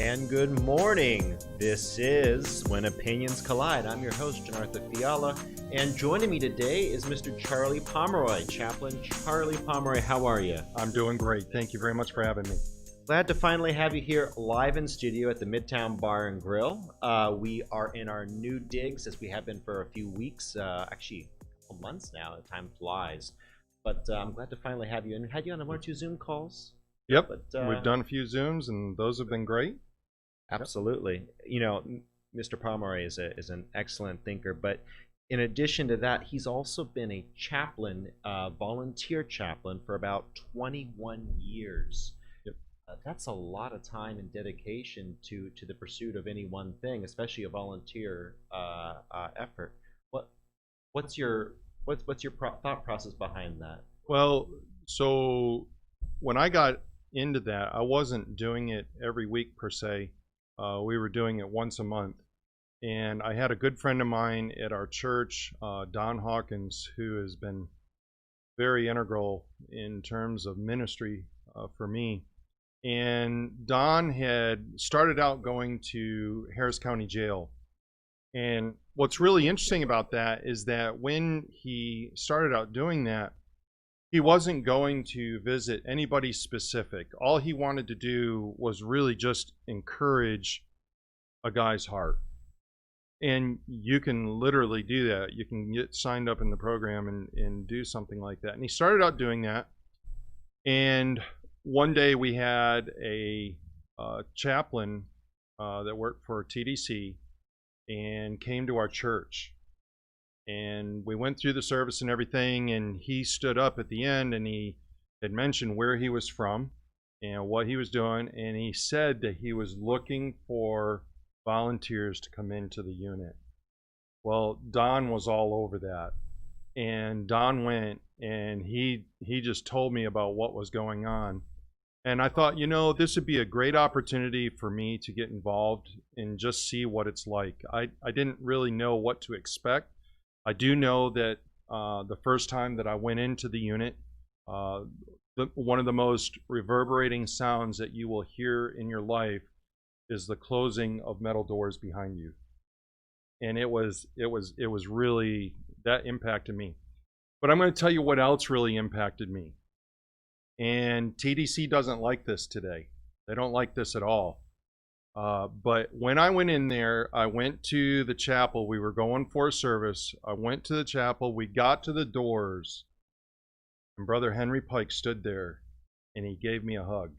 And good morning. This is When Opinions Collide. I'm your host, Janartha Fiala, and joining me today is Mr. Charlie Pomeroy. Chaplain Charlie Pomeroy, how are you? I'm doing great. Thank you very much for having me. Glad to finally have you here live in studio at the Midtown Bar and Grill. We are in our new digs, as we have been for a few weeks, actually a couple months now. The time flies. But I'm glad to finally have you. And had you on one or two Zoom calls? Yep, But, we've done a few Zooms, and those have been great. Absolutely. You know, Mr. Pomeroy is an excellent thinker, but in addition to that, he's also been a chaplain, volunteer chaplain for about 21 years. Yep. That's a lot of time and dedication to the pursuit of any one thing, especially a volunteer effort. What's your thought process behind that? Well, so when I got into that, I wasn't doing it every week per se. We were doing it once a month. And I had a good friend of mine at our church, Don Hawkins, who has been very integral in terms of ministry for me. And Don had started out going to Harris County Jail. And what's really interesting about that is that when he started out doing that, he wasn't going to visit anybody specific. All he wanted to do was really just encourage a guy's heart. And you can literally do that. You can get signed up in the program and do something like that. And he started out doing that. And one day we had a chaplain that worked for TDC and came to our church. And we went through the service and everything, and he stood up at the end and he had mentioned where he was from and what he was doing, and he said that he was looking for volunteers to come into the unit. Well, Don was all over that, and Don went and he just told me about what was going on. And I thought, you know, this would be a great opportunity for me to get involved and just see what it's like. I didn't really know what to expect. I do know that the first time that I went into the unit, one of the most reverberating sounds that you will hear in your life is the closing of metal doors behind you. And it was really, that impacted me. But I'm going to tell you what else really impacted me. And TDC doesn't like this today. They don't like this at all. But when I went in there, I went to the chapel. We were going for a service. I went to the chapel. We got to the doors, and Brother Henry Pike stood there, and he gave me a hug.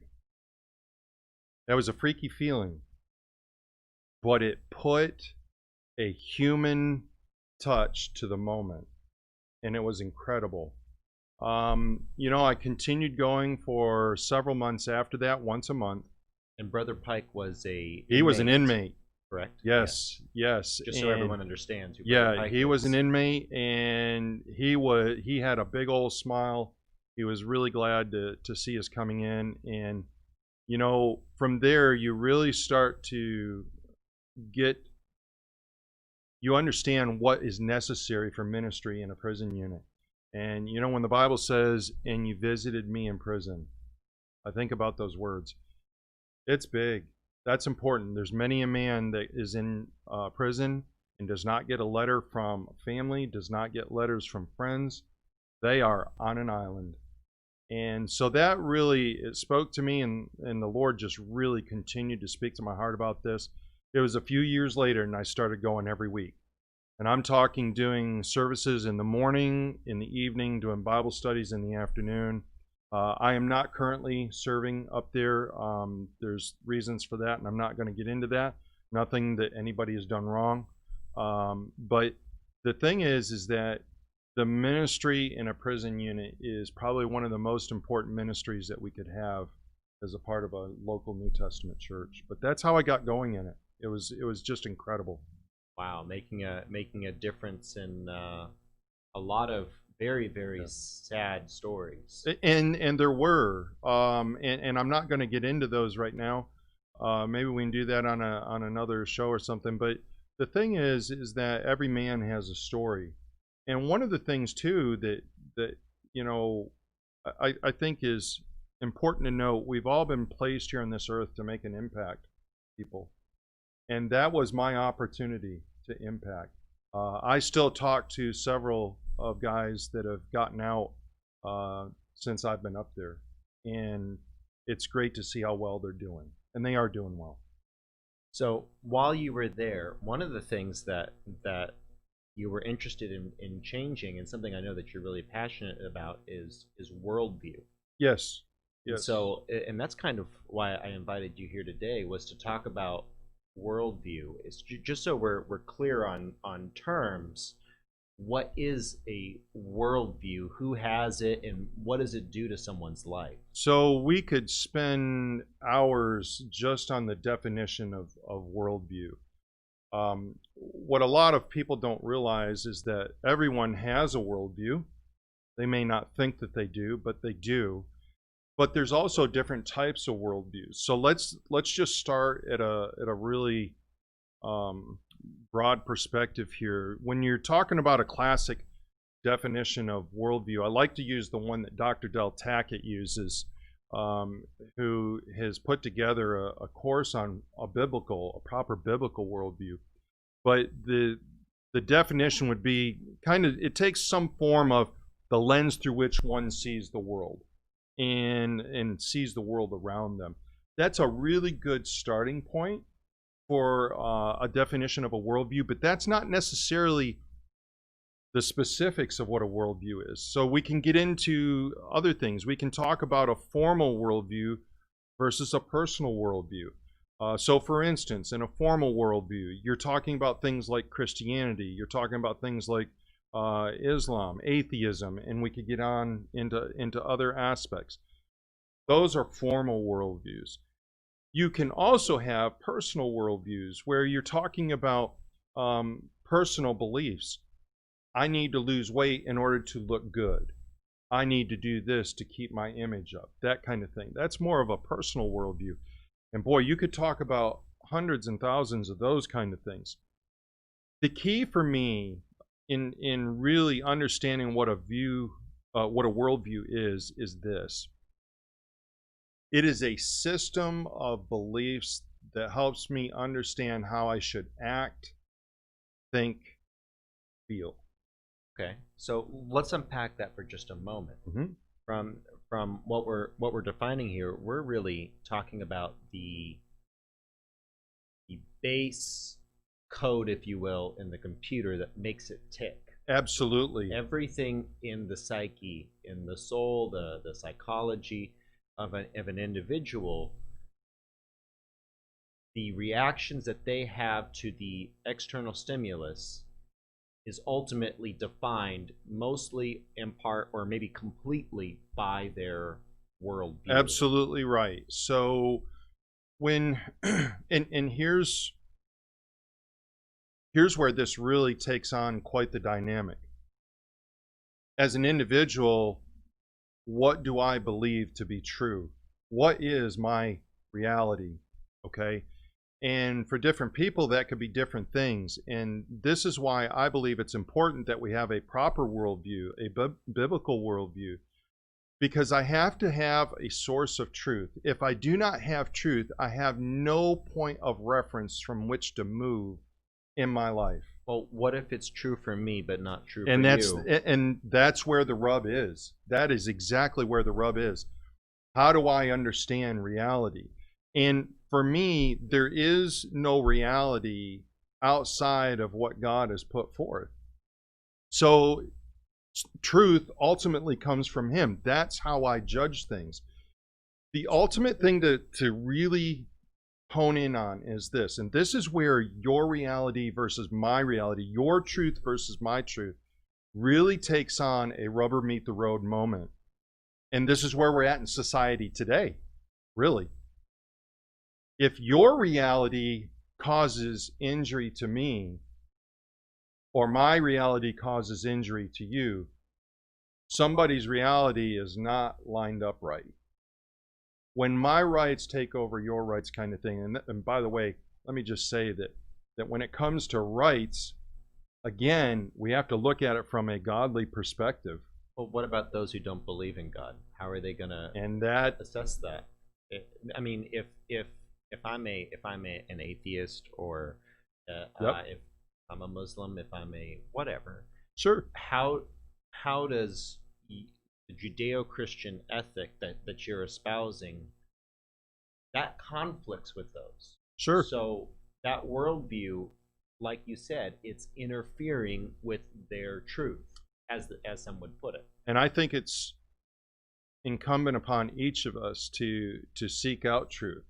That was a freaky feeling, but it put a human touch to the moment, and it was incredible. You know, I continued going for several months after that, once a month. And Brother Pike was He was an inmate. Correct? Yes. Just so everyone understands. Yeah, he was an inmate, and he had a big old smile. He was really glad to see us coming in. And, you know, from there, you really start to you understand what is necessary for ministry in a prison unit. And, you know, when the Bible says, and you visited me in prison, I think about those words. It's big. That's important. There's many a man that is in prison and does not get a letter from family, does not get letters from friends. They are on an island. And so that really, it spoke to me, and the Lord just really continued to speak to my heart about this. It was a few years later, and I started going every week. And I'm talking doing services in the morning, in the evening, doing Bible studies in the afternoon. I am not currently serving up there. There's reasons for that, and I'm not going to get into that. Nothing that anybody has done wrong. But the thing is that the ministry in a prison unit is probably one of the most important ministries that we could have as a part of a local New Testament church. But that's how I got going in it. It was just incredible. Wow, making a difference in a lot of very, very sad stories. And there were, and I'm not going to get into those right now. Maybe we can do that on another show or something. But the thing is that every man has a story, and one of the things too that you know, I think is important to note. We've all been placed here on this earth to make an impact. people. And that was my opportunity to impact. I still talk to several of guys that have gotten out since I've been up there, and it's great to see how well they're doing, and they are doing well. So while you were there, one of the things that you were interested in changing, and something I know that you're really passionate about, is worldview. Yes, And yes. so, and that's kind of why I invited you here today, was to talk about worldview. It's just so we're clear on terms. What is a worldview? Who has it, and what does it do to someone's life? So we could spend hours just on the definition of worldview. What a lot of people don't realize is that everyone has a worldview. They may not think that they do, but they do. But there's also different types of worldviews. So let's just start at a really broad perspective here. When you're talking about a classic definition of worldview, I like to use the one that Dr. Del Tackett uses, who has put together a course on a proper biblical worldview. But the definition would be kind of, it takes some form of the lens through which one sees the world and sees the world around them. That's a really good starting point for a definition of a worldview, but that's not necessarily the specifics of what a worldview is. So we can get into other things. We can talk about a formal worldview versus a personal worldview. So for instance, in a formal worldview, you're talking about things like Christianity, you're talking about things like Islam, atheism, and we could get on into other aspects. Those are formal worldviews. You can also have personal worldviews where you're talking about personal beliefs. I need to lose weight in order to look good. I need to do this to keep my image up. That kind of thing. That's more of a personal worldview. And boy, you could talk about hundreds and thousands of those kind of things. The key for me in really understanding what a worldview is this. It is a system of beliefs that helps me understand how I should act, think, feel. Okay, so let's unpack that for just a moment. Mm-hmm. From what we're defining here, we're really talking about the base code, if you will, in the computer that makes it tick. Absolutely. Everything in the psyche, in the soul, the psychology of an individual, the reactions that they have to the external stimulus is ultimately defined mostly in part or maybe completely by their worldview. Absolutely right. So when and here's where this really takes on quite the dynamic. As an individual, what do I believe to be true? What is my reality? Okay. And for different people, that could be different things. And this is why I believe it's important that we have a proper worldview, a biblical worldview, because I have to have a source of truth. If I do not have truth, I have no point of reference from which to move in my life. Well, what if it's true for me but not true And for you? And that's where the rub is. That is exactly where the rub is. How do I understand reality? And for me, there is no reality outside of what God has put forth. So truth ultimately comes from Him. That's how I judge things. The ultimate thing to really hone in on is this, and this is where your reality versus my reality, your truth versus my truth, really takes on a rubber meet the road moment. And this is where we're at in society today, really. If your reality causes injury to me, or my reality causes injury to you, somebody's reality is not lined up right. When my rights take over your rights kind of thing, and by the way, let me just say that when it comes to rights, again, we have to look at it from a godly perspective. Well, what about those who don't believe in God? How are they going to And that assess that? I mean, if an atheist, or Yep. if I'm a Muslim, if I'm a whatever, Sure. how does the Judeo-Christian ethic that you're espousing that conflicts with those? Sure. So that worldview, like you said, it's interfering with their truth, as some would put it. And I think it's incumbent upon each of us to seek out truth.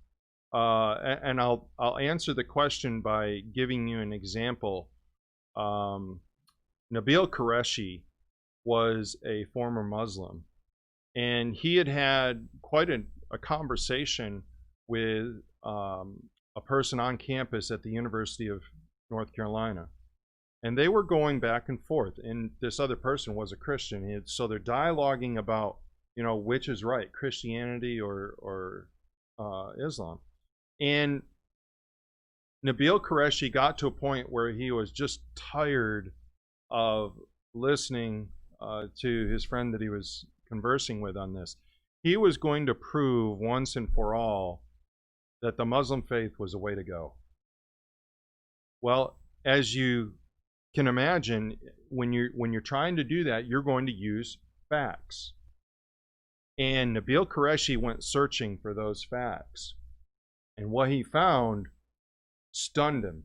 And I'll answer the question by giving you an example. Nabil Qureshi was a former Muslim, and he had quite a conversation with a person on campus at the University of North Carolina. And they were going back and forth, and this other person was a Christian. So they're dialoguing about, which is right, Christianity or Islam. And Nabil Qureshi got to a point where he was just tired of listening to his friend that he was conversing with on this. He was going to prove once and for all that the Muslim faith was a way to go. Well, as you can imagine, when you're trying to do that, you're going to use facts. And Nabil Qureshi went searching for those facts. And what he found stunned him.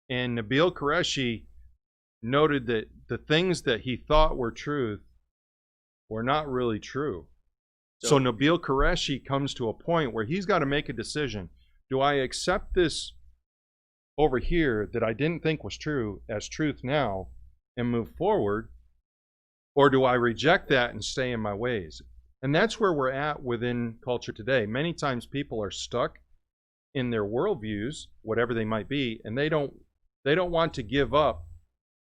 And Nabil Qureshi noted that the things that he thought were truth were not really true. So Nabil Qureshi comes to a point where he's got to make a decision. Do I accept this over here that I didn't think was true as truth now and move forward? Or do I reject that and stay in my ways? And that's where we're at within culture today. Many times people are stuck in their worldviews, whatever they might be, and they don't want to give up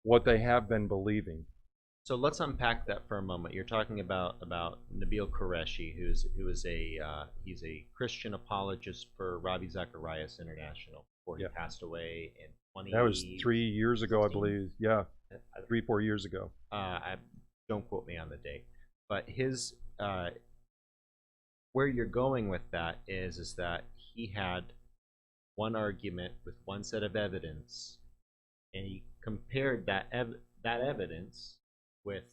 what they have been believing. So let's unpack that for a moment. You're talking about Nabil Qureshi, he's a Christian apologist for Ravi Zacharias International before he passed away in 20. That was 3 years ago, I believe. Yeah, 3-4 years ago. Don't quote me on the date, but his where you're going with that is that he had one argument with one set of evidence, and he compared that evidence with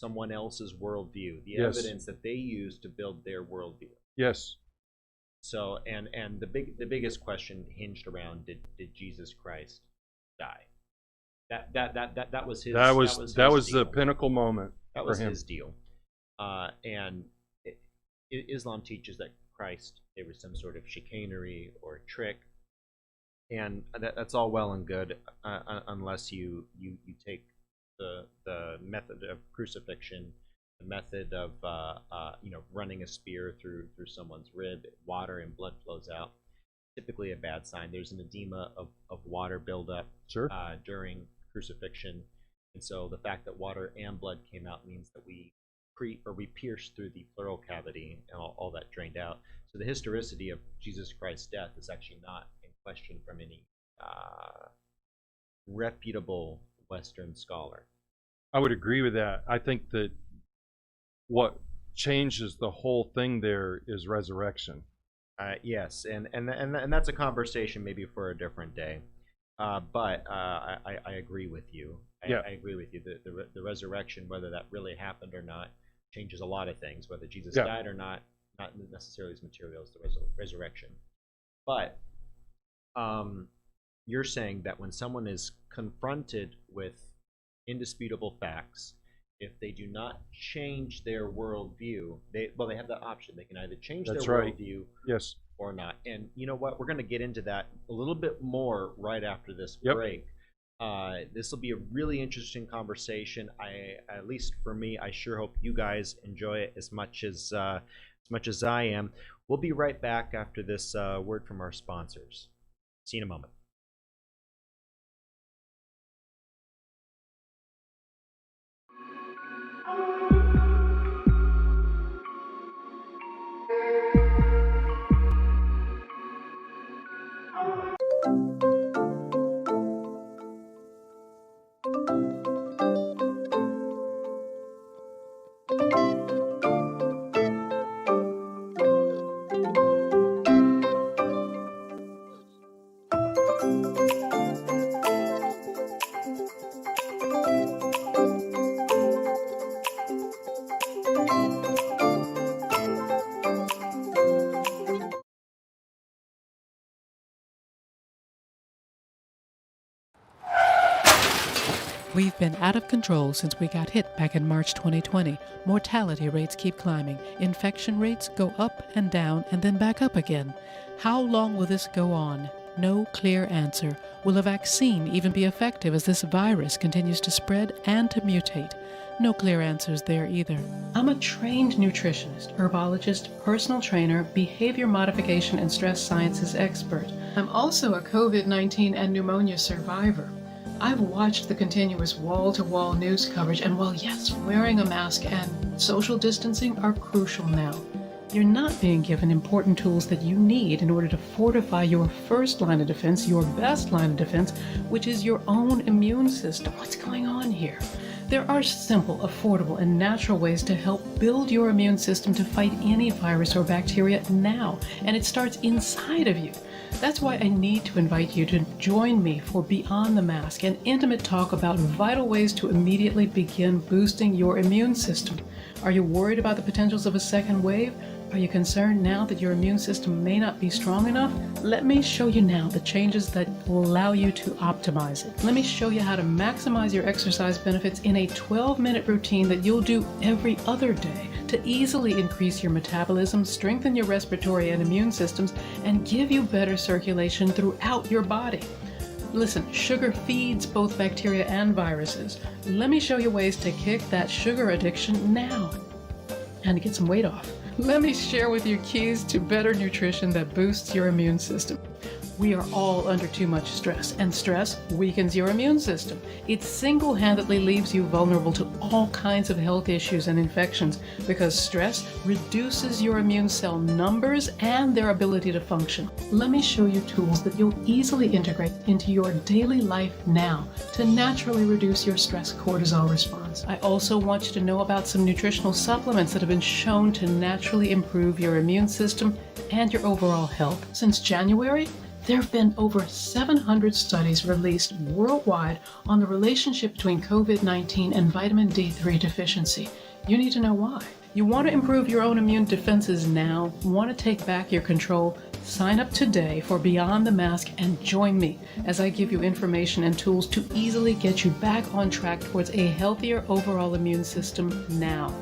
someone else's worldview, the evidence that they used to build their worldview. Yes. So, and the biggest question hinged around, did Jesus Christ die? That was his. That was the pinnacle moment. That was his deal. And Islam teaches that Christ, there was some sort of chicanery or trick, and that's all well and good, unless you take the method of crucifixion, the method of running a spear through someone's rib, water and blood flows out. Typically a bad sign. There's an edema of water buildup during crucifixion, and so the fact that water and blood came out means that we pierced through the pleural cavity and all that drained out. So the historicity of Jesus Christ's death is actually not in question from any reputable Western scholar. I would agree with that. I think that what changes the whole thing there is resurrection. Yes, and that's a conversation maybe for a different day. But I agree with you. I agree with you. The resurrection, whether that really happened or not, changes a lot of things. Whether Jesus died or not necessarily as material as the resurrection. But you're saying that when someone is confronted with indisputable facts, if they do not change their worldview, they have the option. They can either change their worldview or not. And you know what? We're going to get into that a little bit more right after this break. This will be a really interesting conversation. At least for me, I sure hope you guys enjoy it as much as I am. We'll be right back after this word from our sponsors. See you in a moment. We've been out of control since we got hit back in March 2020. Mortality rates keep climbing. Infection rates go up and down and then back up again. How long will this go on? No clear answer. Will a vaccine even be effective as this virus continues to spread and to mutate? No clear answers there either. I'm a trained nutritionist, herbologist, personal trainer, behavior modification, and stress sciences expert. I'm also a COVID-19 and pneumonia survivor. I've watched the continuous wall-to-wall news coverage, and while yes, wearing a mask and social distancing are crucial now, you're not being given important tools that you need in order to fortify your first line of defense, your best line of defense, which is your own immune system. What's going on here? There are simple, affordable, and natural ways to help build your immune system to fight any virus or bacteria now, and it starts inside of you. That's why I need to invite you to join me for Beyond the Mask, an intimate talk about vital ways to immediately begin boosting your immune system. Are you worried about the potentials of a second wave? Are you concerned now that your immune system may not be strong enough? Let me show you now the changes that will allow you to optimize it. Let me show you how to maximize your exercise benefits in a 12-minute routine that you'll do every other day to easily increase your metabolism, strengthen your respiratory and immune systems, and give you better circulation throughout your body. Listen, sugar feeds both bacteria and viruses. Let me show you ways to kick that sugar addiction now and to get some weight off. Let me share with you keys to better nutrition that boosts your immune system. We are all under too much stress, and stress weakens your immune system. It single-handedly leaves you vulnerable to all kinds of health issues and infections because stress reduces your immune cell numbers and their ability to function. Let me show you tools that you'll easily integrate into your daily life now to naturally reduce your stress cortisol response. I also want you to know about some nutritional supplements that have been shown to naturally improve your immune system and your overall health. Since January, there have been over 700 studies released worldwide on the relationship between COVID-19 and vitamin D3 deficiency. You need to know why. You want to improve your own immune defenses now? Want to take back your control? Sign up today for Beyond the Mask and join me as I give you information and tools to easily get you back on track towards a healthier overall immune system now.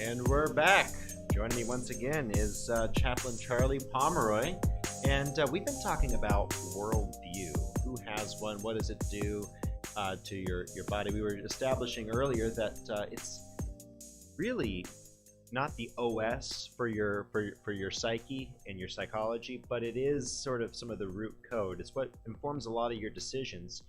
And we're back. Joining me once again is Chaplain Charlie Pomeroy, and we've been talking about worldview. Who has one? What does it do to your body? We were establishing earlier that it's really not the OS for your psyche and your psychology, but it is sort of some of the root code. It's what informs a lot of your decisions.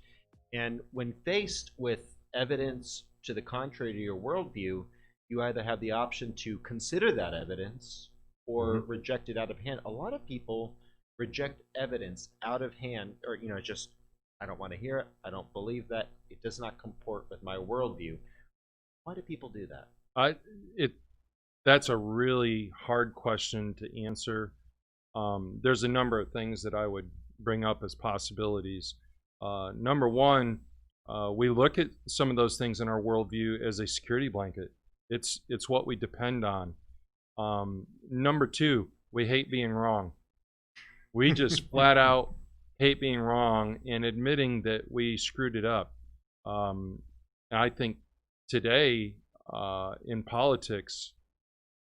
And when faced with evidence to the contrary to your worldview, you either have the option to consider that evidence or reject it out of hand. A lot of people reject evidence out of hand, or just, I don't want to hear it, I don't believe that, it does not comport with my worldview. Why do people do that? That's a really hard question to answer. There's a number of things that I would bring up as possibilities. Number one, we look at some of those things in our worldview as a security blanket. It's what we depend on. Number two, we hate being wrong. We just flat out hate being wrong and admitting that we screwed it up. And I think today in politics,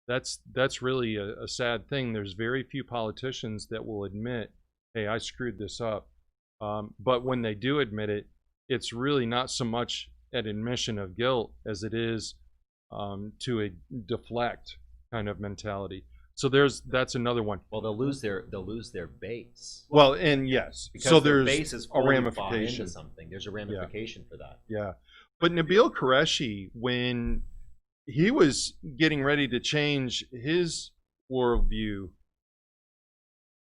that's really a sad thing. There's very few politicians that will admit, hey, I screwed this up. But when they do admit it, it's really not so much an admission of guilt as it is to a deflect kind of mentality. So that's another one. Well, they'll lose their base. Well, and yes, Because so their there's base is a fully bought ramification. into something. There's a ramification for that. Yeah. But Nabil Qureshi, when he was getting ready to change his worldview,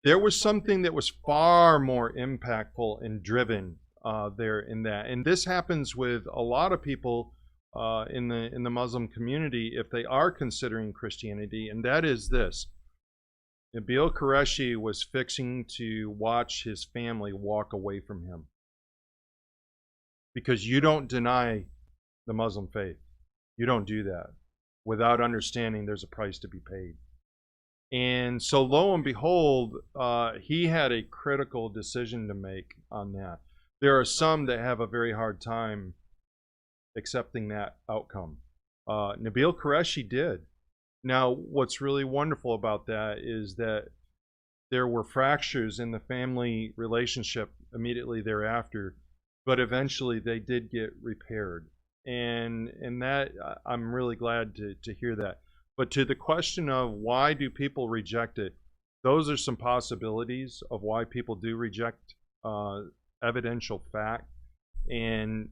there was something that was far more impactful and driven there in that. And this happens with a lot of people in the Muslim community if they are considering Christianity, and that is this. Nabil Qureshi was fixing to watch his family walk away from him. Because you don't deny the Muslim faith. You don't do that without understanding there's a price to be paid. And so lo and behold, he had a critical decision to make on that. There are some that have a very hard time accepting that outcome. Nabil Qureshi did. Now, what's really wonderful about that is that there were fractures in the family relationship immediately thereafter, but eventually they did get repaired. And that, I'm really glad to hear that. But to the question of why do people reject it, those are some possibilities of why people do reject evidential fact. And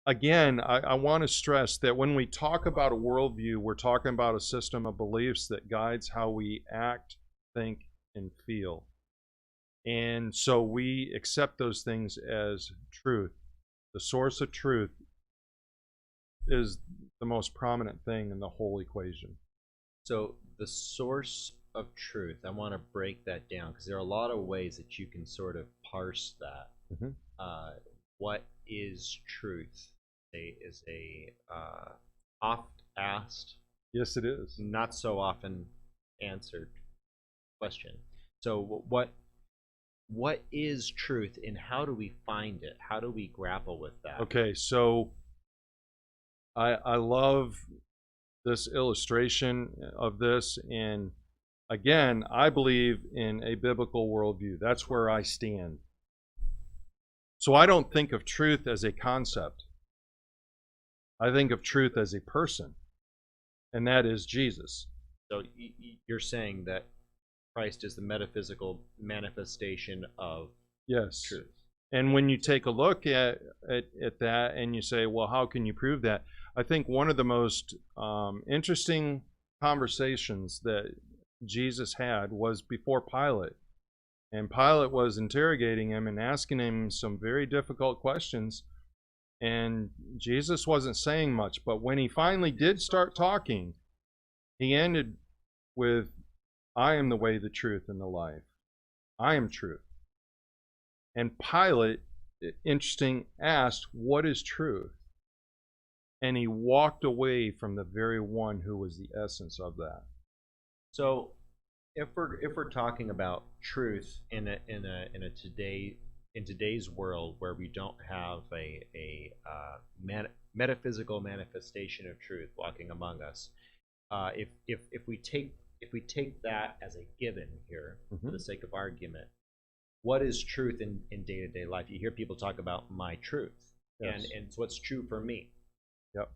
again, I want to stress that when we talk about a worldview, we're talking about a system of beliefs that guides how we act, think, and feel. And so we accept those things as truth. The source of truth is the most prominent thing in the whole equation. So the source of truth, I want to break that down because there are a lot of ways that you can sort of parse that. Mm-hmm. What is truth? Is a oft asked, yes, it is, not so often answered question. So what is truth, and how do we find it? How do we grapple with that? Okay, so I love this illustration of this, and again, I believe in a biblical worldview. That's where I stand. So I don't think of truth as a concept. I think of truth as a person, and that is Jesus. So you're saying that Christ is the metaphysical manifestation of yes. truth. And when you take a look at that and you say, well, how can you prove that? I think one of the most interesting conversations that Jesus had was before Pilate. And Pilate was interrogating him and asking him some very difficult questions. And Jesus wasn't saying much. But when he finally did start talking, he ended with, I am the way, the truth, and the life. I am truth. And Pilate, interesting, asked, what is truth? And he walked away from the very one who was the essence of that. So if we're talking about truth in today's world where we don't have a metaphysical manifestation of truth walking among us, if we take that as a given here, Mm-hmm. for the sake of argument, what is truth in day-to-day life? You hear people talk about my truth, Yes. and it's what's true for me. Yep.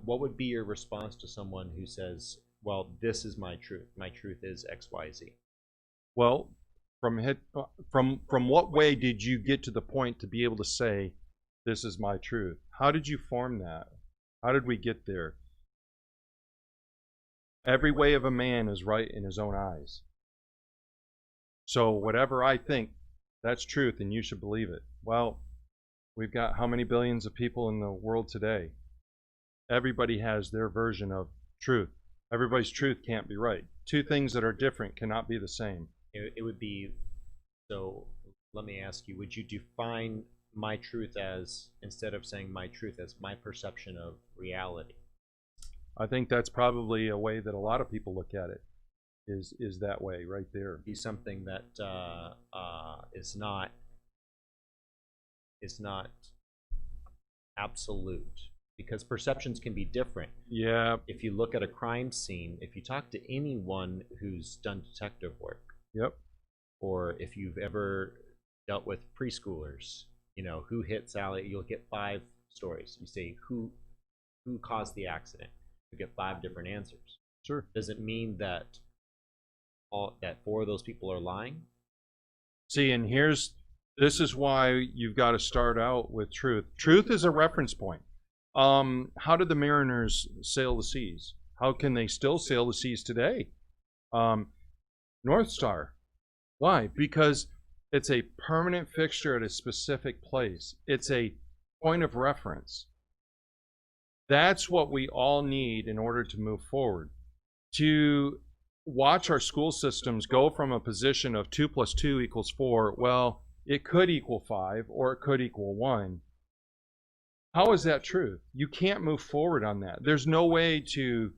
What would be your response to someone who says, well, this is my truth. My truth is X, Y, Z. Well, from what way did you get to the point to be able to say, this is my truth? How did you form that? How did we get there? Every way of a man is right in his own eyes. So whatever I think, that's truth, and you should believe it. Well, we've got how many billions of people in the world today? Everybody has their version of truth. Everybody's truth can't be right. Two things that are different cannot be the same. It would be, so let me ask you, would you define my truth as, instead of saying my truth, as my perception of reality? I think that's probably a way that a lot of people look at it, is that way right there. Be something that is not absolute, because perceptions can be different. Yeah. If you look at a crime scene, if you talk to anyone who's done detective work, Yep. or if you've ever dealt with preschoolers, who hit Sally, you'll get 5 stories. You say who caused the accident, you get 5 different answers. Sure. Does it mean that 4 of those people are lying? See, and this is why you've got to start out with truth. Truth is a reference point. How did the mariners sail the seas? How can they still sail the seas today? North Star. Why? Because it's a permanent fixture at a specific place. It's a point of reference. That's what we all need in order to move forward. To watch our school systems go from a position of 2 + 2 = 4, well, it could equal 5 or it could equal 1. How is that true? You can't move forward on that. There's no way to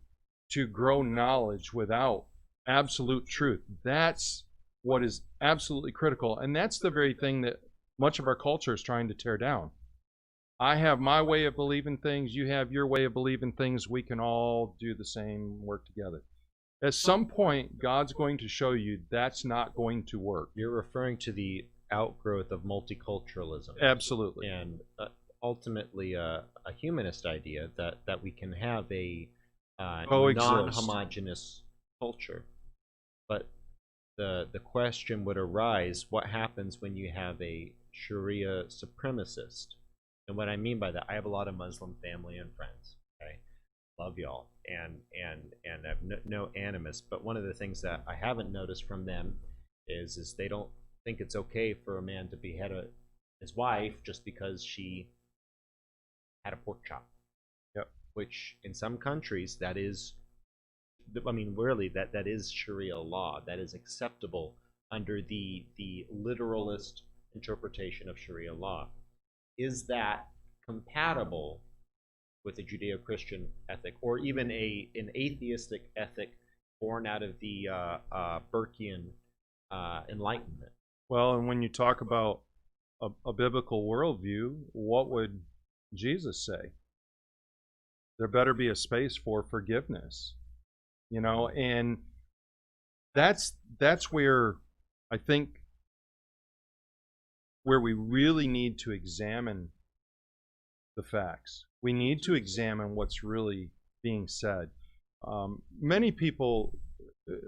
grow knowledge without absolute truth. That's what is absolutely critical, and that's the very thing that much of our culture is trying to tear down. I have my way of believing things, you have your way of believing things, we can all do the same, work together. At some point, God's going to show you that's not going to work. You're referring to the outgrowth of multiculturalism. Absolutely. And ultimately a humanist idea that we can have a non-homogeneous culture. But the question would arise, what happens when you have a Sharia supremacist? And what I mean by that, I have a lot of Muslim family and friends. Okay, love y'all, and I have no animus. But one of the things that I haven't noticed from them is they don't think it's okay for a man to behead his wife just because she had a pork chop. Yep. Which in some countries that is, I mean, really that is Sharia law. That is acceptable under the literalist interpretation of Sharia law. Is that compatible with a Judeo-Christian ethic, or even an atheistic ethic born out of the Burkean Enlightenment? Well, and when you talk about a biblical worldview, what would Jesus say? There better be a space for forgiveness, and that's where I think where we really need to examine the facts. We need to examine what's really being said. Many people,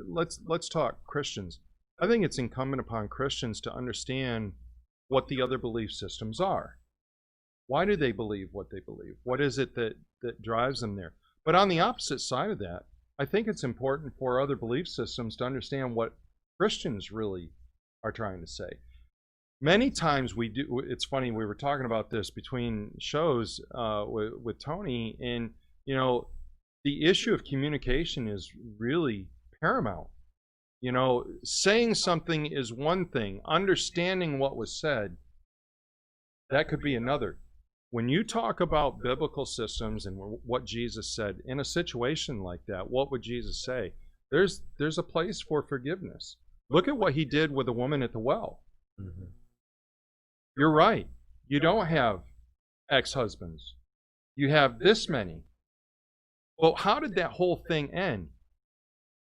let's talk Christians. I think it's incumbent upon Christians to understand what the other belief systems are. Why do they believe what they believe? What is it that drives them there? But on the opposite side of that, I think it's important for other belief systems to understand what Christians really are trying to say. Many times we do. It's funny, we were talking about this between shows with Tony, and the issue of communication is really paramount. Saying something is one thing. Understanding what was said, that could be another. When you talk about biblical systems and what Jesus said in a situation like that, what would Jesus say? There's a place for forgiveness. Look at what he did with the woman at the well. Mm-hmm. You're right. You don't have ex-husbands. You have this many. Well, how did that whole thing end?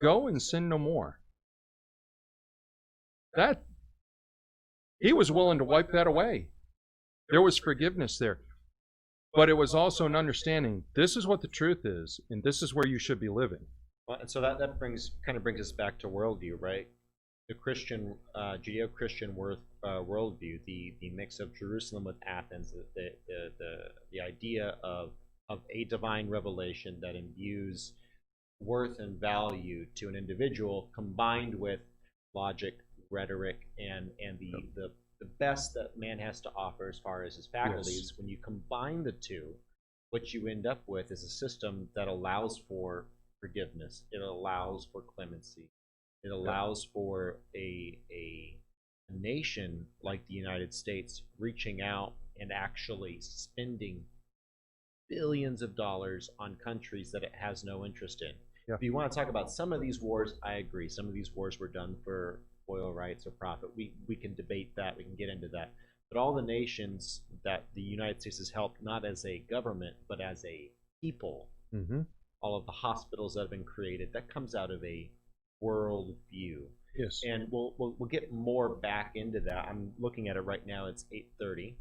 Go and sin no more. That he was willing to wipe that away. There was forgiveness there. But it was also an understanding, this is what the truth is, and this is where you should be living. Well, and so that brings us back to worldview, right? The Christian, Judeo-Christian worldview, the mix of Jerusalem with Athens, the idea of a divine revelation that imbues worth and value to an individual, combined with logic, rhetoric, and the best that man has to offer as far as his faculties. Yes. When you combine the two, what you end up with is a system that allows for forgiveness. It allows for clemency. It allows for a nation like the United States reaching out and actually spending billions of dollars on countries that it has no interest in. Yeah. If you want to talk about some of these wars, I agree. Some of these wars were done for oil rights or profit. We can debate that. We can get into that. But all the nations that the United States has helped, not as a government, but as a people, mm-hmm. all of the hospitals that have been created, that comes out of a world view. Yes. And we'll get more back into that. I'm looking at it right now. It's 8:30.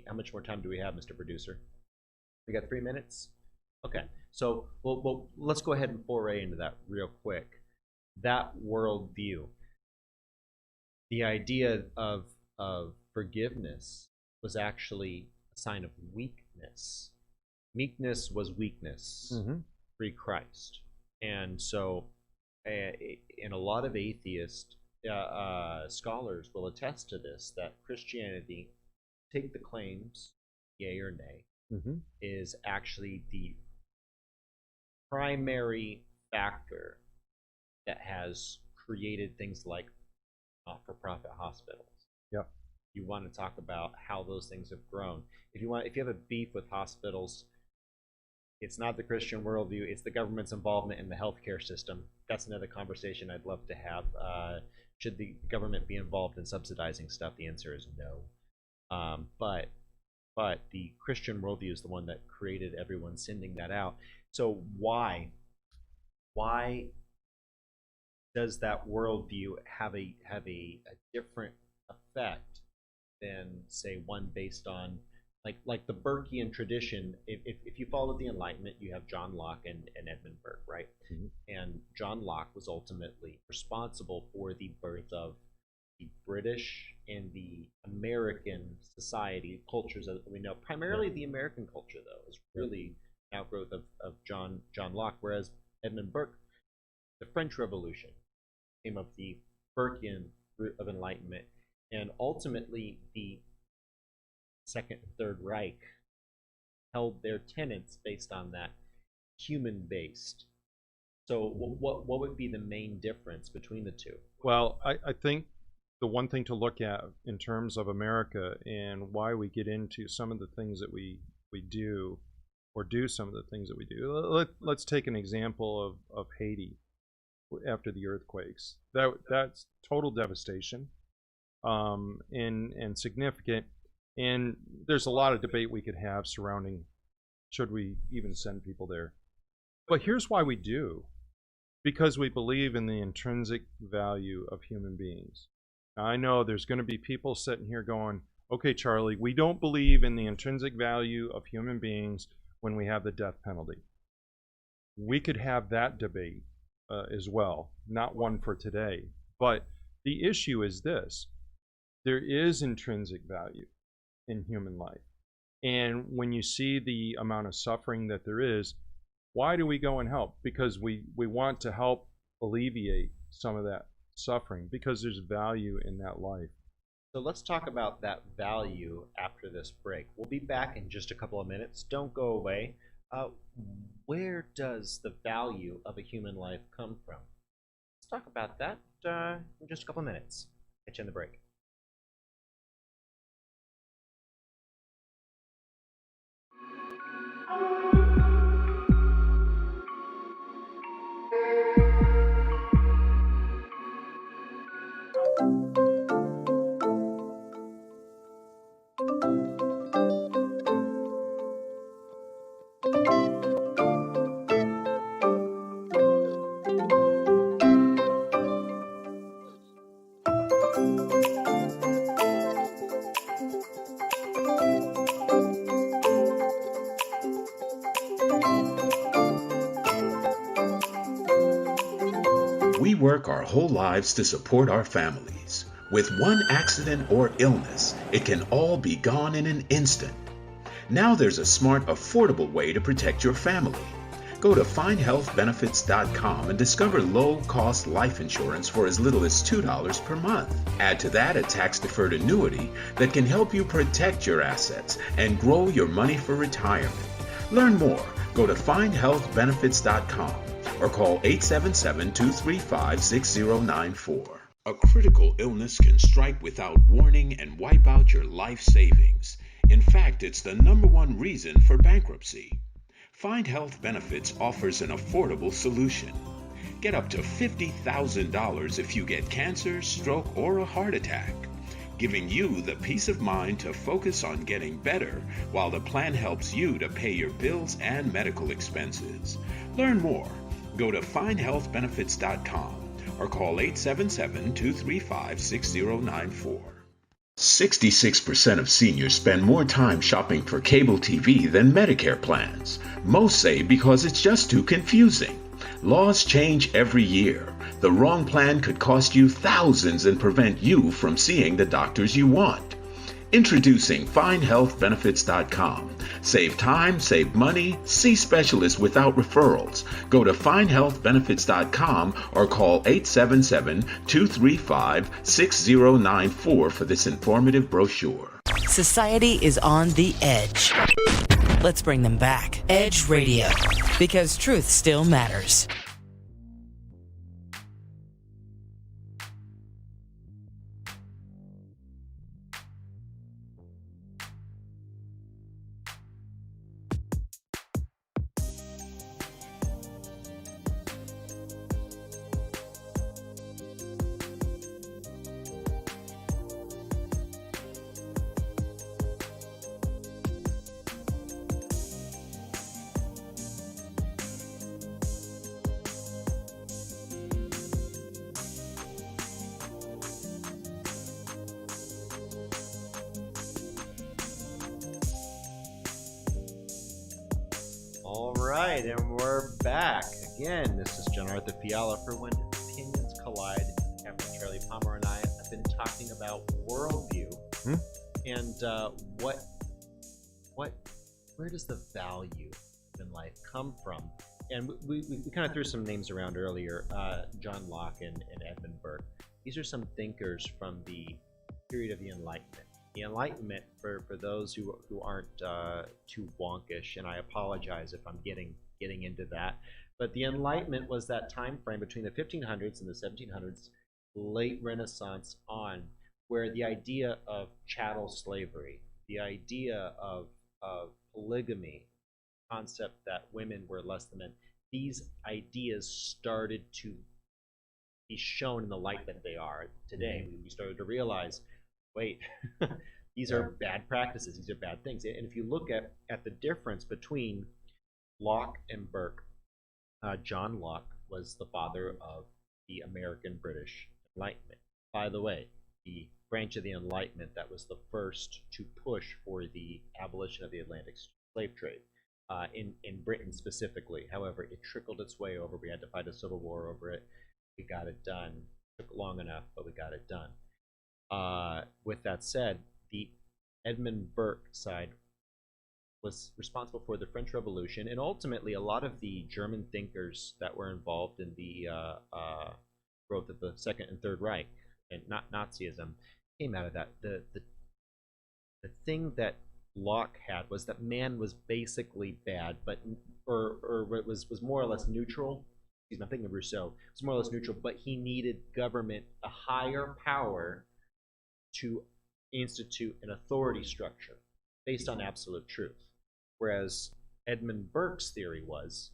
How much more time do we have, Mr. Producer? We got 3 minutes? Okay, so well, let's go ahead and foray into that real quick. That worldview, the idea of forgiveness was actually a sign of weakness. Meekness was weakness pre-Christ. And so, and a lot of atheist scholars will attest to this, that Christianity, take the claims, yay or nay, is actually the primary factor that has created things like not-for-profit hospitals. Yep. You want to talk about how those things have grown. If you have a beef with hospitals, it's not the Christian worldview, it's the government's involvement in the healthcare system. That's another conversation I'd love to have. Should the government be involved in subsidizing stuff? The answer is no. But the Christian worldview is the one that created everyone sending that out. So why does that worldview have a different effect than, say, one based on like the Burkean tradition? If you follow the Enlightenment, you have John Locke and Edmund Burke, right? And John Locke was ultimately responsible for the birth of the British and the American society cultures that we know. Primarily the American culture, though, is really an outgrowth of John Locke, whereas Edmund Burke, the French Revolution, came of the Burkean root of Enlightenment, and ultimately the Second and Third Reich held their tenets based on that, human-based. So what would be the main difference between the two? Well, I think the one thing to look at in terms of America and why we get into some of the things that we do, or do some of the things that we do. Let's take an example of Haiti after the earthquakes. That's total devastation, and significant. And there's a lot of debate we could have surrounding should we even send people there. But here's why we do. Because we believe in the intrinsic value of human beings. Now, I know there's going to be people sitting here going, okay, Charlie, we don't believe in the intrinsic value of human beings when we have the death penalty. We could have that debate as well, not one for today. But the issue is this: there is intrinsic value in human life. And when you see the amount of suffering that there is, why do we go and help? Because we want to help alleviate some of that suffering, because there's value in that life. So let's talk about that value after this break. We'll be back in just a couple of minutes. Don't go away. Where does the value of a human life come from? Let's talk about that in just a couple of minutes. Catch you in the break. We work our whole lives to support our families. With one accident or illness, it can all be gone in an instant. Now there's a smart, affordable way to protect your family. Go to findhealthbenefits.com and discover low-cost life insurance for as little as $2 per month. Add to that a tax-deferred annuity that can help you protect your assets and grow your money for retirement. Learn more. Go to findhealthbenefits.com or call 877-235-6094. A critical illness can strike without warning and wipe out your life savings. In fact, it's the #1 reason for bankruptcy. Find Health Benefits offers an affordable solution. Get up to $50,000 if you get cancer, stroke, or a heart attack, giving you the peace of mind to focus on getting better while the plan helps you to pay your bills and medical expenses. Learn more. Go to findhealthbenefits.com or call 877-235-6094. 66% of seniors spend more time shopping for cable TV than Medicare plans. Most say because it's just too confusing. Laws change every year. The wrong plan could cost you thousands and prevent you from seeing the doctors you want. Introducing FindHealthBenefits.com. Save time, save money, see specialists without referrals. Go to FindHealthBenefits.com or call 877-235-6094 for this informative brochure. Society is on the edge. Let's bring them back. Edge Radio, because truth still matters. All right, and we're back again. This is John Arthur Fiala for When Opinions Collide. Captain Charlie Palmer and I have been talking about worldview and where does the value in life come from? And we kind of threw some names around earlier, John Locke and Edmund Burke. These are some thinkers from the period of the Enlightenment. The Enlightenment, for those who aren't too wonkish, and I apologize if I'm getting into that, but the Enlightenment was that time frame between the 1500s and the 1700s, late Renaissance on, where the idea of chattel slavery, the idea of polygamy, concept that women were less than men, these ideas started to be shown in the light that they are today. We started to realize, wait, these are bad practices, these are bad things. And if you look at the difference between Locke and Burke, John Locke was the father of the American British Enlightenment. By the way, the branch of the Enlightenment that was the first to push for the abolition of the Atlantic slave trade in Britain specifically. However, it trickled its way over. We had to fight a civil war over it. We got it done. It took long enough, but we got it done. With that said, the Edmund Burke side was responsible for the French Revolution, and ultimately a lot of the German thinkers that were involved in the growth of the Second and Third Reich, and not Nazism, came out of that. The thing that Locke had was that man was basically bad, but was more or less neutral. I'm thinking of Rousseau. It's more or less neutral, but he needed government, a higher power, to institute an authority structure based on absolute truth. Whereas Edmund Burke's theory was,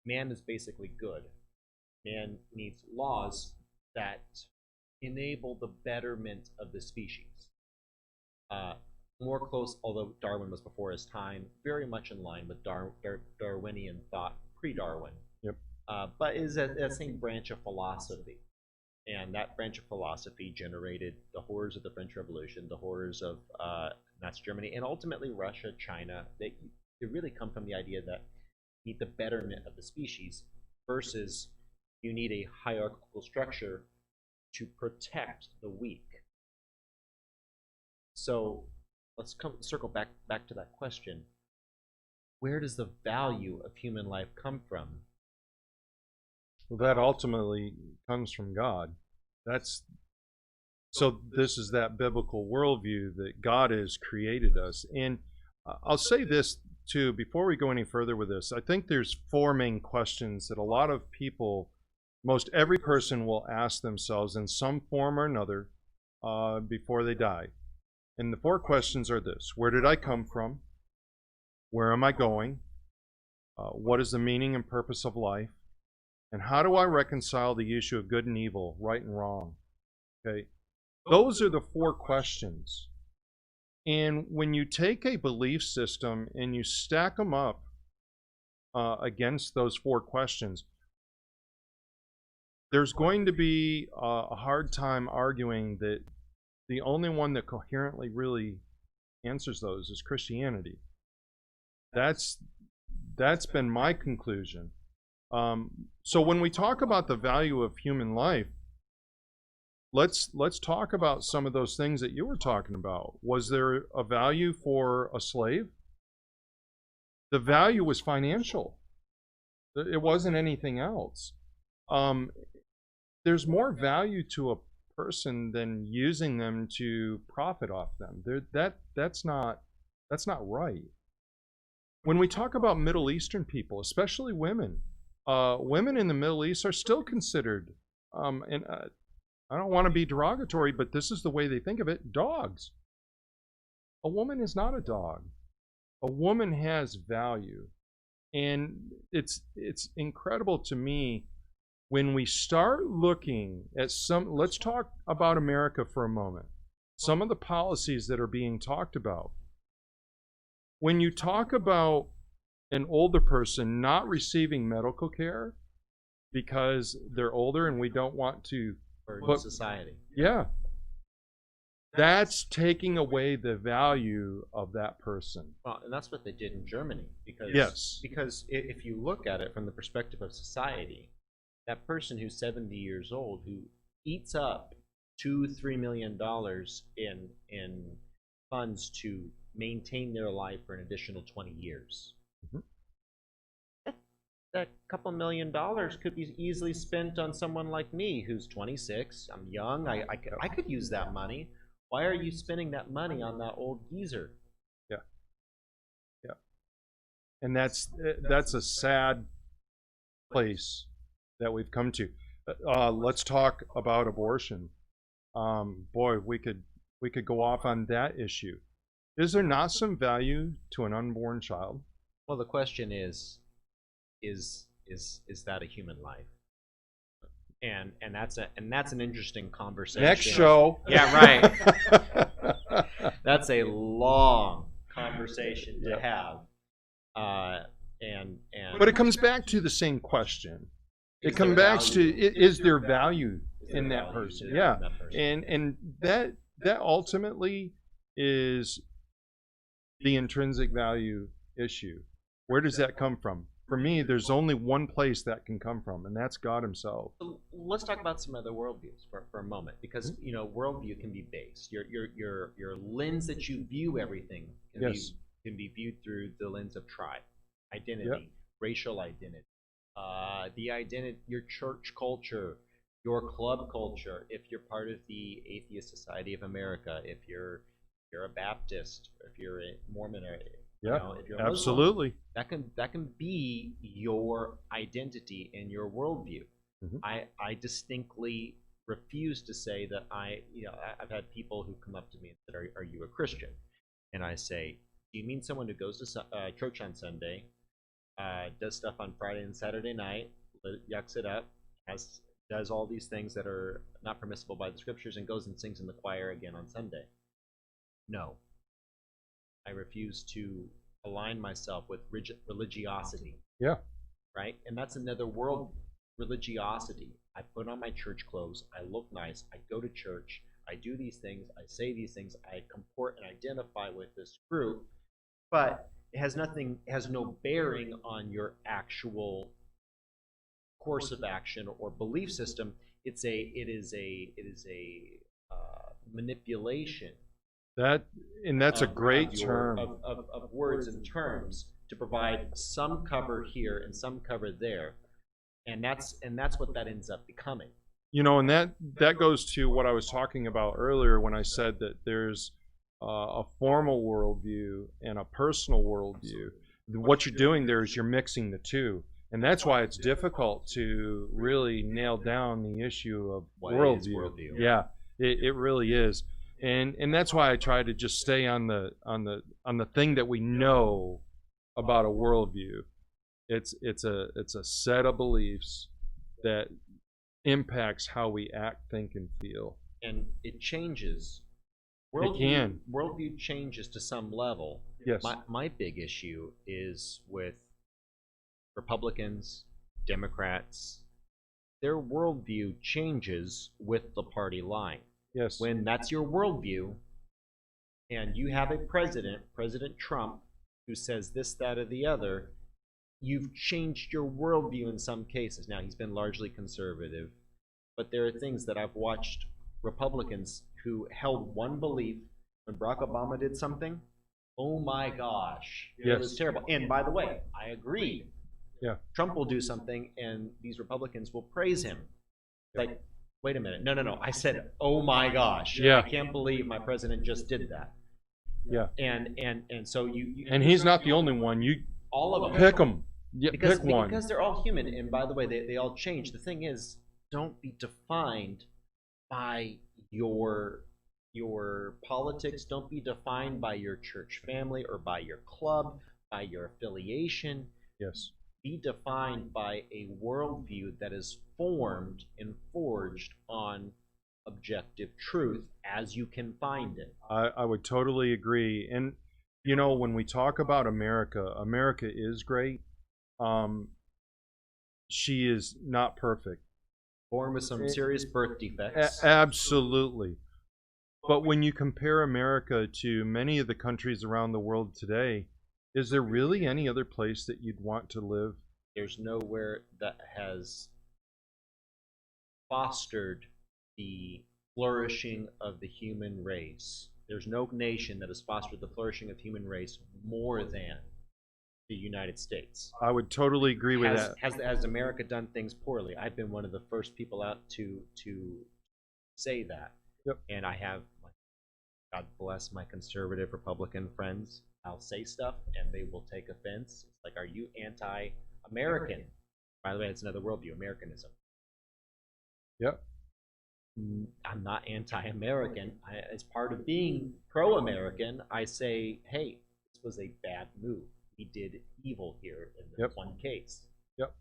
man is basically good. Man needs laws that enable the betterment of the species. More close, although Darwin was before his time, very much in line with Darwinian thought pre-Darwin. Yep. But is that same branch of philosophy. And that branch of philosophy generated the horrors of the French Revolution, the horrors of Nazi Germany, and ultimately Russia, China. They really come from the idea that you need the betterment of the species versus you need a hierarchical structure to protect the weak. So let's circle back to that question. Where does the value of human life come from? Well, that ultimately comes from God. So this is that biblical worldview that God has created us. And I'll say this too, before we go any further with this, I think there's four main questions that a lot of people, most every person will ask themselves in some form or another before they die. And the four questions are this: where did I come from? Where am I going? What is the meaning and purpose of life? And how do I reconcile the issue of good and evil, right and wrong? Okay, those are the four questions. And when you take a belief system and you stack them up against those four questions, there's going to be a hard time arguing that the only one that coherently really answers those is Christianity. That's been my conclusion. So when we talk about the value of human life, let's talk about some of those things that you were talking about. Was there a value for a slave? The value was financial. It wasn't anything else. There's more value to a person than using them to profit off them. That's not right. When we talk about Middle Eastern people, especially women, women in the Middle East are still considered, and I don't want to be derogatory, but this is the way they think of it, dogs. A woman is not a dog. A woman has value. And it's incredible to me when we start looking at let's talk about America for a moment. Some of the policies that are being talked about. When you talk about an older person not receiving medical care because they're older and we don't want to For society. Yeah. That's taking away the value of that person. Well, and that's what they did in Germany. Because, Yes. Because if you look at it from the perspective of society, that person who's 70 years old who eats up $2-3 million in funds to maintain their life for an additional 20 years. Mhm. That couple $1 million could be easily spent on someone like me who's 26. I'm young. I could use that money. Why are you spending that money on that old geezer? Yeah. And that's a sad place that we've come to. Let's talk about abortion. Boy, we could go off on that issue. Is there not some value to an unborn child? Well, the question is that a human life? And that's an interesting conversation. Next show. Yeah, right. That's a long conversation to have. But it comes back to the same question. It comes back to is there value in that person? Yeah. And that ultimately is the intrinsic value issue. Where does that come from? For me, there's only one place that can come from, and that's God himself. So let's talk about some other worldviews for a moment, because worldview can be based. Your lens that you view everything can be viewed through the lens of tribe, identity, racial identity, your church culture, your club culture. If you're part of the Atheist Society of America, if you're a Baptist, or if you're a Mormon, or if you're a Muslim, absolutely. That can be your identity and your worldview. Mm-hmm. I distinctly refuse to say that I've had people who come up to me and said, "Are you a Christian?" And I say, "Do you mean someone who goes to church on Sunday, does stuff on Friday and Saturday night, yucks it up, does all these things that are not permissible by the scriptures, and goes and sings in the choir again on Sunday?" No. I refuse to align myself with religiosity. Yeah. Right? And that's another world, religiosity. I put on my church clothes. I look nice. I go to church. I do these things. I say these things. I comport and identify with this group. But it has no bearing on your actual course of action or belief system. It is a manipulation. That's a great term of words and terms to provide some cover here and some cover there, and that's what that ends up becoming. And that goes to what I was talking about earlier when I said that there's a formal worldview and a personal worldview. What you're doing there is you're mixing the two, and that's why it's difficult to really nail down the issue of worldview. Yeah, it really is. And that's why I try to just stay on the thing that we know about a worldview. It's a set of beliefs that impacts how we act, think, and feel. And it changes. Worldview changes to some level. Yes. My big issue is with Republicans, Democrats. Their worldview changes with the party line. Yes. When that's your worldview, and you have a president, President Trump, who says this, that, or the other, you've changed your worldview in some cases. Now, he's been largely conservative, but there are things that I've watched Republicans who held one belief when Barack Obama did something. Oh my gosh, Yes. it was terrible. And by the way, I agree. Yeah. Trump will do something, and these Republicans will praise him. Like, wait a minute, no. I said, oh my gosh, Yeah. I can't believe my president just did that. Yeah. And so you And he's not the only one. You all of them pick them. Yeah, because pick one. because they're all human. And by the way, they all change. The thing is, don't be defined by your politics. Don't be defined by your church family or by your club, by your affiliation. Yes. Be defined by a worldview that is formed and forged on objective truth as you can find it. I would totally agree. And, you know, when we talk about America, America is great. She is not perfect. Born with some serious birth defects. Absolutely. But when you compare America to many of the countries around the world today, is there really any other place that you'd want to live? There's nowhere that has fostered the flourishing of the human race. There's no nation that has fostered the flourishing of human race more than the United States. I would totally agree with that. Has America done things poorly? I've been one of the first people out to say that. Yep. And I have, God bless my conservative Republican friends. I'll say stuff and they will take offense. It's like, are you anti-American? By the way, it's another worldview, Americanism. Yep. I'm not anti-American. As part of being pro-American, I say, hey, this was a bad move. We did evil here in this one case. Yep.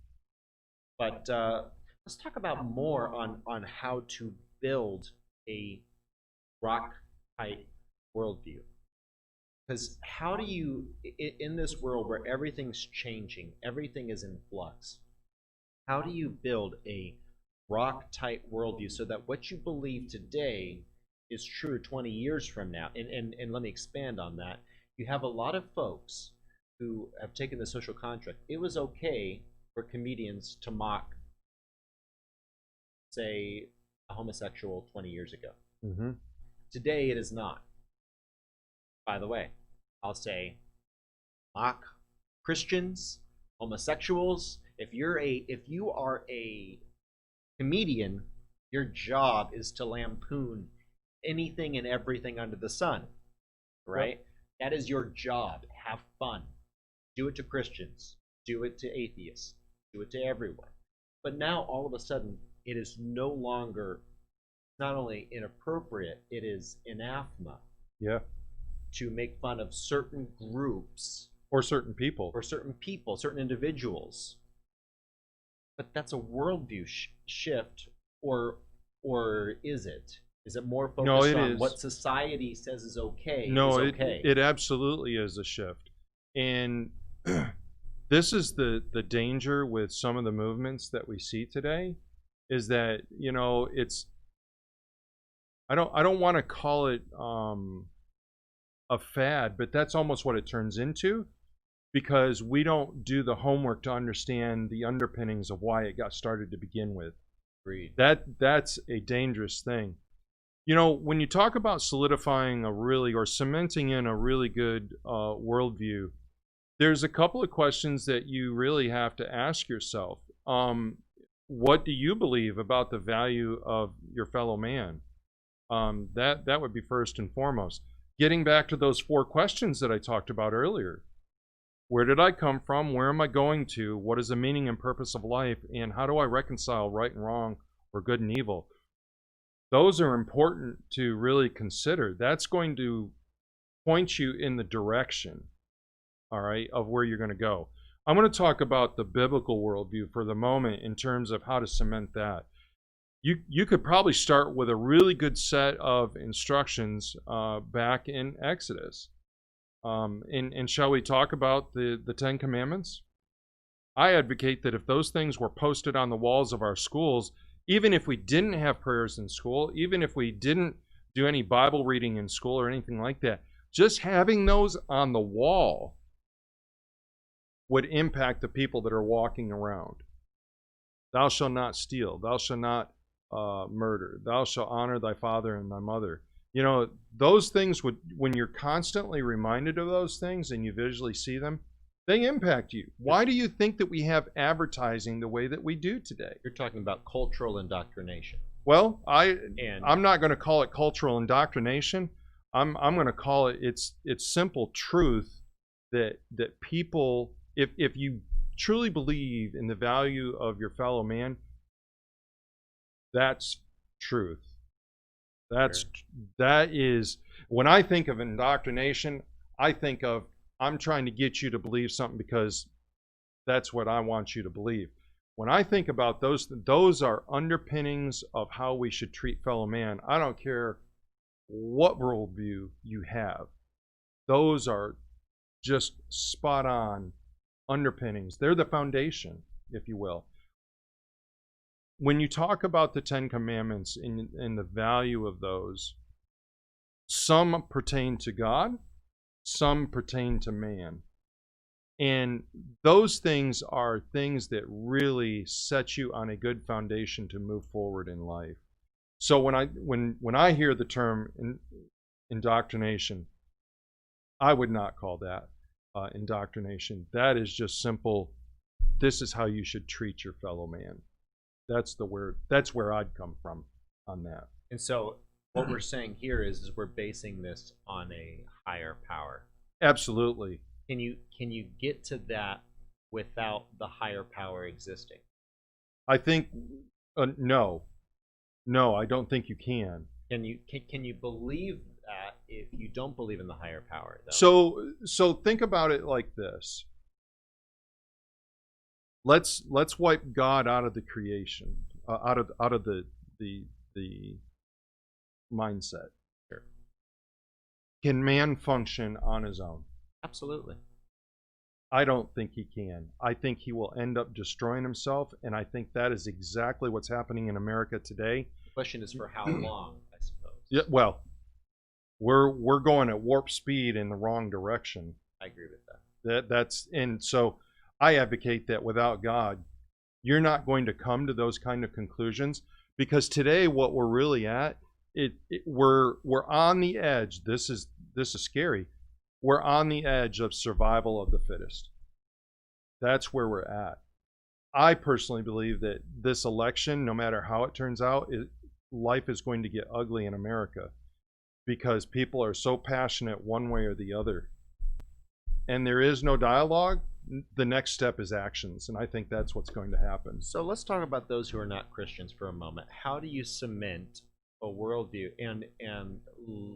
But let's talk about more on how to build a rock-type worldview. Because how do you, in this world where everything's changing, everything is in flux, how do you build a rock-type worldview so that what you believe today is true 20 years from now? And let me expand on that. You have a lot of folks who have taken the social contract. It was okay for comedians to mock, say, a homosexual 20 years ago. Mm-hmm. Today, it is not. By the way, I'll say, mock Christians, homosexuals. If you are a comedian, your job is to lampoon anything and everything under the sun, right? Yep. That is your job. Have fun. Do it to Christians. Do it to atheists. Do it to everyone. But now, all of a sudden, it is no longer not only inappropriate, it is anathema. Yeah. To make fun of certain groups. Or certain people. Or certain people, certain individuals. But that's a worldview shift, or is it? Is it more focused on what society says is okay? No, is okay? It absolutely is a shift. And this is the danger with some of the movements that we see today, is that, you know, it's, I don't want to call it a fad, but that's almost what it turns into, because we don't do the homework to understand the underpinnings of why it got started to begin with. Agreed. That's a dangerous thing. You know, when you talk about solidifying or cementing in a really good worldview, there's a couple of questions that you really have to ask yourself. What do you believe about the value of your fellow man? That would be first and foremost. Getting back to those 4 questions that I talked about earlier. Where did I come from? Where am I going to? What is the meaning and purpose of life? And how do I reconcile right and wrong or good and evil? Those are important to really consider. That's going to point you in the direction, all right, of where you're going to go. I'm going to talk about the biblical worldview for the moment in terms of how to cement that. You could probably start with a really good set of instructions back in Exodus. And shall we talk about the 10 Commandments? I advocate that if those things were posted on the walls of our schools, even if we didn't have prayers in school, even if we didn't do any Bible reading in school or anything like that, just having those on the wall would impact the people that are walking around. Thou shalt not steal. Thou shalt not murder. Thou shalt honor thy father and thy mother. You know, those things would, when you're constantly reminded of those things and you visually see them, they impact you. Why do you think that we have advertising the way that we do today? You're talking about cultural indoctrination. Well, I'm not going to call it cultural indoctrination. I'm going to call it it's simple truth that people, if you truly believe in the value of your fellow man, that's truth. That is, when I think of indoctrination, I think of, I'm trying to get you to believe something because that's what I want you to believe. When I think about those are underpinnings of how we should treat fellow man. I don't care what worldview you have. Those are just spot on underpinnings. They're the foundation, if you will. When you talk about the Ten Commandments and the value of those, some pertain to God, some pertain to man. And those things are things that really set you on a good foundation to move forward in life. So when I hear the term indoctrination, I would not call that indoctrination. That is just simple, this is how you should treat your fellow man. That's where I'd come from on that. And so what we're saying here is we're basing this on a higher power. Absolutely. Can you get to that without the higher power existing? I think no, I don't think you can. Can you believe that if you don't believe in the higher power, though? So think about it like this. Let's wipe God out of the creation, out of the mindset. Sure. Can man function on his own? Absolutely. I don't think he can. I think he will end up destroying himself, and I think that is exactly what's happening in America today. The question is for how long, I suppose. Yeah, well, we're going at warp speed in the wrong direction. I agree with that. And so I advocate that without God, you're not going to come to those kind of conclusions, because today what we're really at, we're on the edge. This is scary. We're on the edge of survival of the fittest. That's where we're at. I personally believe that this election, no matter how it turns out, life is going to get ugly in America because people are so passionate one way or the other. And there is no dialogue. The next step is actions. And I think that's what's going to happen. So let's talk about those who are not Christians for a moment. How do you cement a worldview? And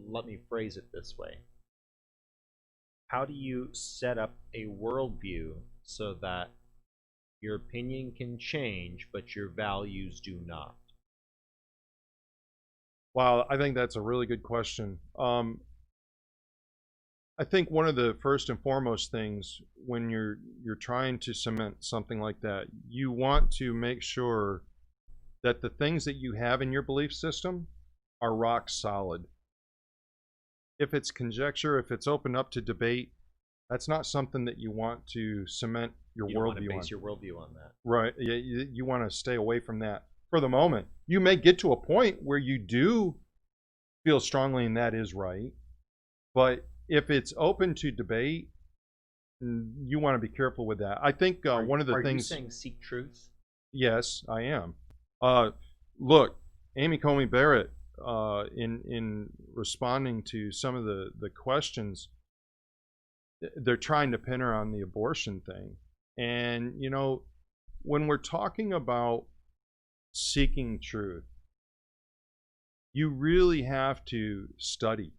let me phrase it this way. How do you set up a worldview so that your opinion can change, but your values do not? Wow, I think that's a really good question. I think one of the first and foremost things when you're trying to cement something like that, you want to make sure that the things that you have in your belief system are rock solid. If it's conjecture, if it's open up to debate, that's not something that you want to cement your worldview on. You want to base your worldview on that. Right. You want to stay away from that for the moment. You may get to a point where you do feel strongly and that is right. But if it's open to debate, you want to be careful with that. I think one of the things... Are you saying seek truth? Yes, I am. Look, Amy Coney Barrett, in responding to some of the questions, they're trying to pin her on the abortion thing. And, you know, when we're talking about seeking truth, you really have to study.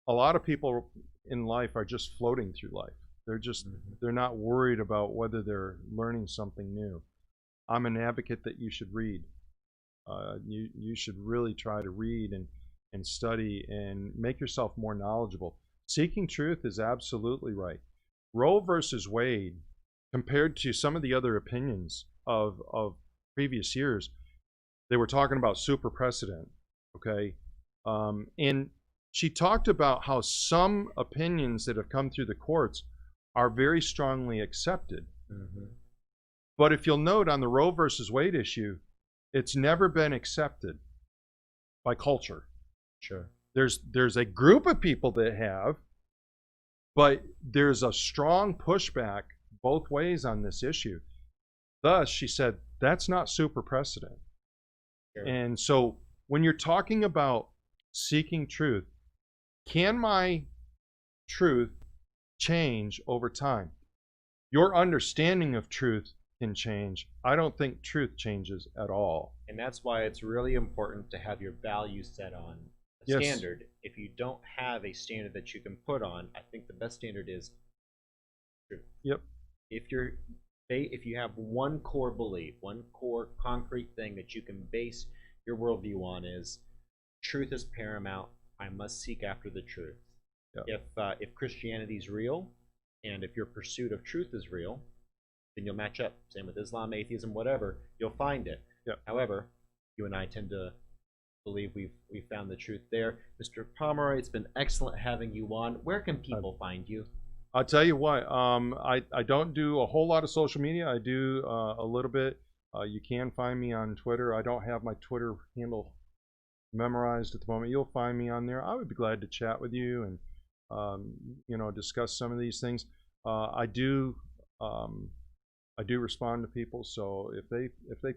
A lot of people in life are just floating through life. They're not worried about whether they're learning something new. I'm an advocate that you should read. You should really try to read and study and make yourself more knowledgeable. Seeking truth is absolutely right. Roe versus Wade, compared to some of the other opinions of previous years, they were talking about super precedent, okay? And she talked about how some opinions that have come through the courts are very strongly accepted. Mm-hmm. But if you'll note on the Roe versus Wade issue, it's never been accepted by culture. Sure. There's a group of people that have, but there's a strong pushback both ways on this issue. Thus, she said, that's not super precedent. Sure. And so when you're talking about seeking truth, can my truth change over time? Your understanding of truth can change. I don't think truth changes at all. And that's why it's really important to have your values set on a Yes. standard. If you don't have a standard that you can put on, I think the best standard is truth. Yep. If you have one core belief, one core concrete thing that you can base your worldview on, is truth is paramount. I must seek after the truth. Yep. If Christianity is real, and if your pursuit of truth is real, then you'll match up. Same with Islam, atheism, whatever. You'll find it. Yep. However, you and I tend to believe we've found the truth there. Mr. Pomeroy, it's been excellent having you on. Where can people find you? I'll tell you what, I don't do a whole lot of social media. I do a little bit. You can find me on Twitter. I don't have my Twitter handle memorized at the moment. You'll find me on there. I would be glad to chat with you and discuss some of these things. I do respond to people, so if they ping